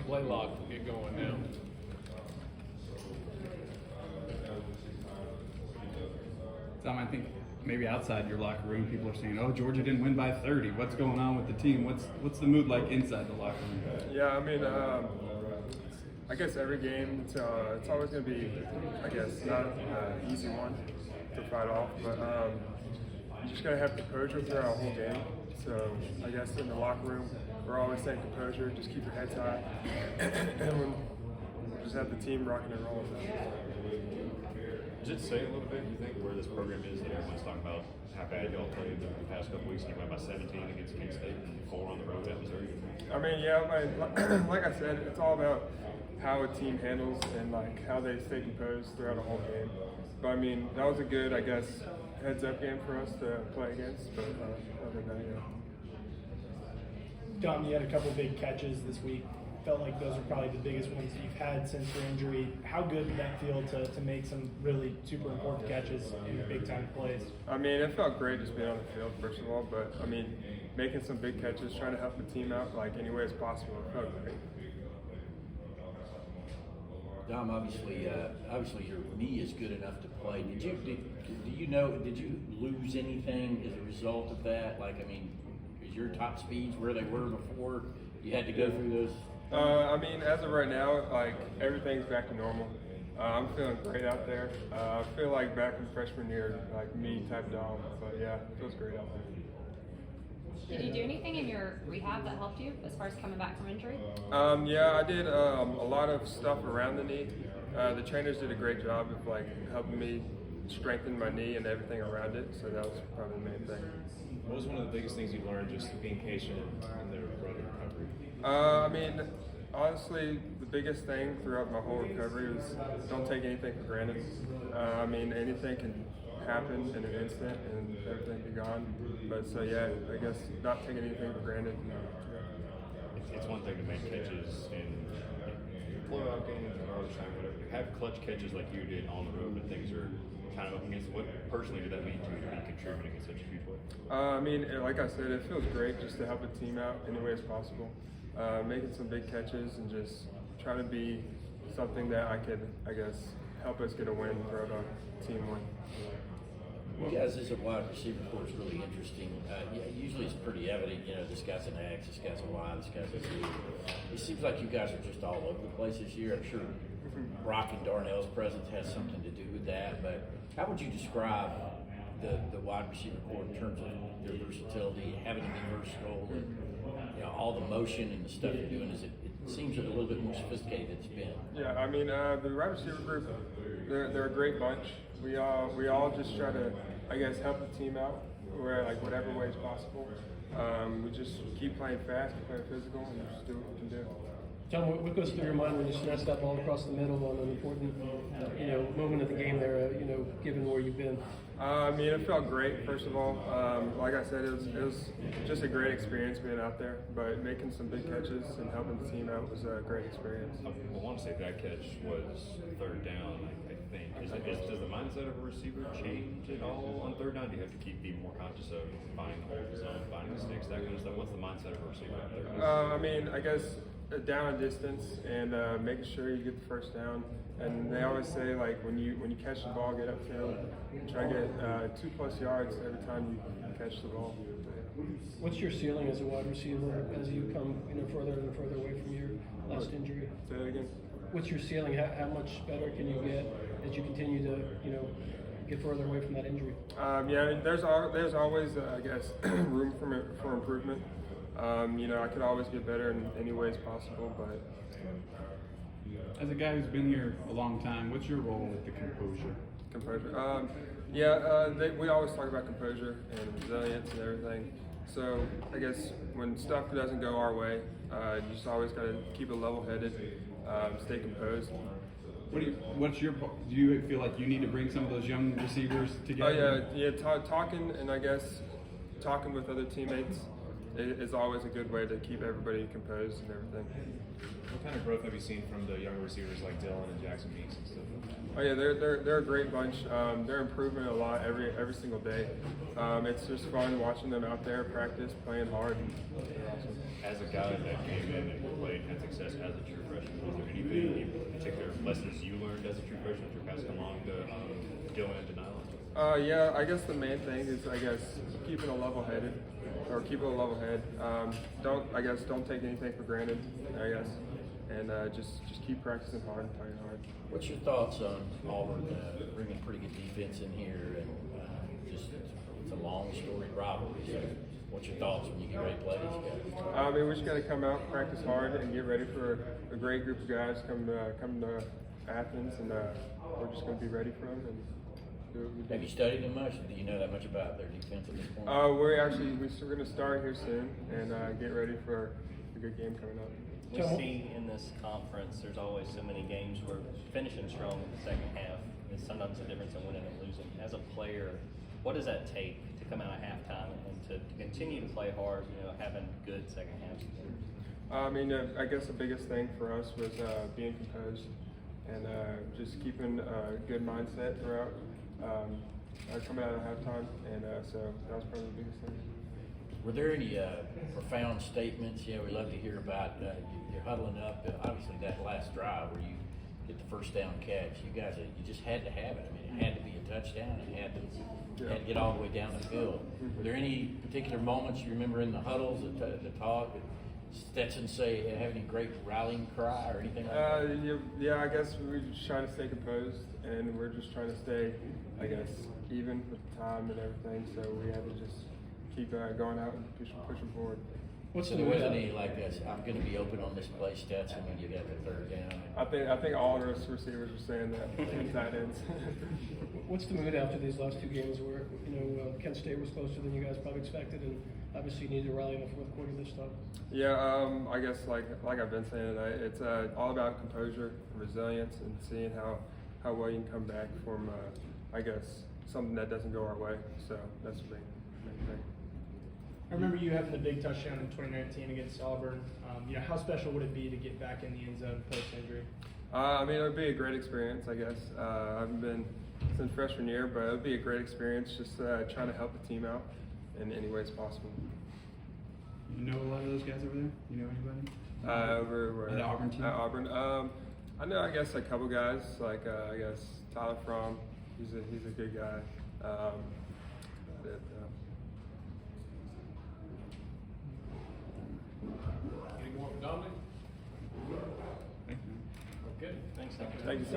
Blaylock will get going now. Tom, I think maybe outside your locker room, people are saying, "Oh, Georgia didn't win by 30. What's going on with the team? What's the mood like inside the locker room?" Yeah, I mean, I guess every game it's always going to be, I guess, not an easy one to fight off, but you just got to have composure throughout the whole game. So I guess in the locker room, we're always saying composure, just keep your heads high, and we'll just have the team rocking and rolling. Does it say a little bit, you think, where this program is that everyone's talking about how bad y'all played the past couple weeks? You went by 17 against Kent State and 4 on the road at Missouri. I mean, yeah, like I said, it's all about how a team handles and like how they stay composed throughout a whole game. But I mean, that was a good, I guess, heads-up game for us to play against. But other than that, yeah. Dom, you had a couple big catches this week. Felt like those are probably the biggest ones that you've had since your injury. How good did that feel to make some really super important catches in big-time plays? I mean, it felt great just being on the field, first of all. But I mean, making some big catches, trying to help the team out like any way as possible, it felt great. Dom, obviously your knee is good enough to play. Did you lose anything as a result of that? Like, I mean, is your top speeds where they were before you had to go through those? I mean, as of right now, like everything's back to normal. I'm feeling great out there. I feel like back in freshman year, like me type Dom. But yeah, it feels great out there. Did you do anything in your rehab that helped you as far as coming back from injury? Yeah, I did a lot of stuff around the knee. The trainers did a great job of like helping me strengthen my knee and everything around it. So that was probably the main thing. What was one of the biggest things you learned just being patient in the road to recovery? I mean, honestly, the biggest thing throughout my whole recovery was don't take anything for granted. I mean, anything can happen in an instant and everything be gone. But so yeah, I guess not taking anything for granted. It's one thing to make catches in blowout games or garbage time, whatever. You have clutch catches like you did on the road, but things are kind of up against. What personally did that mean to you to be contributing in such a huge way? I mean, like I said, it feels great just to help a team out any way as possible. Making some big catches and just trying to be something that I could, I guess, help us get a win for our team win. You guys as a wide receiver core is really interesting. Usually it's pretty evident, this guy's an X, this guy's a Y, this guy's a Z. It seems like you guys are just all over the place this year. I'm sure Brock and Darnell's presence has something to do with that, but how would you describe the wide receiver core in terms of their versatility, having to be versatile, and all the motion and the stuff you're doing? It seems a little bit more sophisticated than it's been. Yeah, I mean, the wide receiver group, they're a great bunch. We all just try to, I guess, help the team out where like whatever way is possible. We just keep playing fast, keep playing physical, and just do what we can do. John, what goes through your mind when you snatch that ball across the middle on an important, moment of the game there, given where you've been? I mean, it felt great, first of all. Like I said, it was just a great experience being out there, but making some big catches and helping the team out was a great experience. I want to say that catch was third down, I think. Does the mindset of a receiver change at all on third down? Do you have to be more conscious of finding the hole zone, finding the sticks, that kind of stuff? What's the mindset of a receiver on third down? I mean, I guess down and distance and making sure you get the first down. And they always say, like, when you catch the ball, get upfield, try to get 2+ yards every time you catch the ball. What's your ceiling as a wide receiver as you come, further and further away from your last injury? Say that again. What's your ceiling? How much better can you get as you continue to, get further away from that injury? Yeah, I mean, there's always, I guess, room for improvement. I could always get better in any ways possible, but. As a guy who's been here a long time, what's your role with the composure? Composure. We always talk about composure and resilience and everything. So I guess when stuff doesn't go our way, you just always got to keep it level-headed, stay composed. Do you feel like you need to bring some of those young receivers together? Talking and I guess talking with other teammates is always a good way to keep everybody composed and everything. What kind of growth have you seen from the younger receivers like Dylan and Jackson Meeks and stuff? Oh yeah, they're a great bunch. They're improving a lot every single day. It's just fun watching them out there practice, playing hard. They're awesome. As a guy that came in and played and had success as a true freshman, was there anything in particular lessons you learned as a true freshman that you're passing along to Dylan and Nyla? Yeah, I guess the main thing is keeping a level head. Don't take anything for granted. I guess, and just keep practicing hard and playing hard. What's your thoughts on Auburn bringing pretty good defense in here, and just it's a long storied rivalry. So what's your thoughts when you get ready to play these guys? I mean, we just got to come out, practice hard, and get ready for a great group of guys come to Athens, and we're just going to be ready for them and do what we do. Have you studied them much? Do you know that much about their defense at this point? We're going to start here soon and get ready for a good game coming up. We see in this conference, there's always so many games where finishing strong in the second half is sometimes the difference in winning and losing. As a player, what does that take to come out of halftime and to continue to play hard, having good second halves? I mean, I guess the biggest thing for us was being composed and just keeping a good mindset throughout coming out of halftime, and so that was probably the biggest thing. Were there any profound statements? We love to hear about you're huddling up. Obviously, that last drive where you get the first down catch, you guys, you just had to have it. I mean, it had to be a touchdown. It had to get all the way down the field. Were there any particular moments you remember in the huddles, the talk? Stetson say have any great rallying cry or anything like that? Yeah, I guess we're just trying to stay composed, and we're just trying to stay, I guess, even with the time and everything. So we had to just keep going out and pushing forward. So there wasn't any I'm going to be open on this play, Stetson, when you got the third down? I think all of us receivers were saying that in tight ends. What's the mood after these last two games where Kent State was closer than you guys probably expected, and obviously you need to rally in the fourth quarter this time? Yeah, I guess like I've been saying tonight, it's all about composure, resilience, and seeing how well you can come back from I guess something that doesn't go our way. So that's the main thing. I remember you having the big touchdown in 2019 against Auburn. How special would it be to get back in the end zone post-injury? I mean, it would be a great experience, I guess. I haven't been since freshman year, but it would be a great experience just trying to help the team out in any ways possible. You know a lot of those guys over there? You know anybody? Over the Auburn team? At Auburn. I know, I guess, a couple guys, like I guess Tyler Fromm. He's a good guy. Any more for Dominick? Thank you. Okay, thanks. Thank you so much.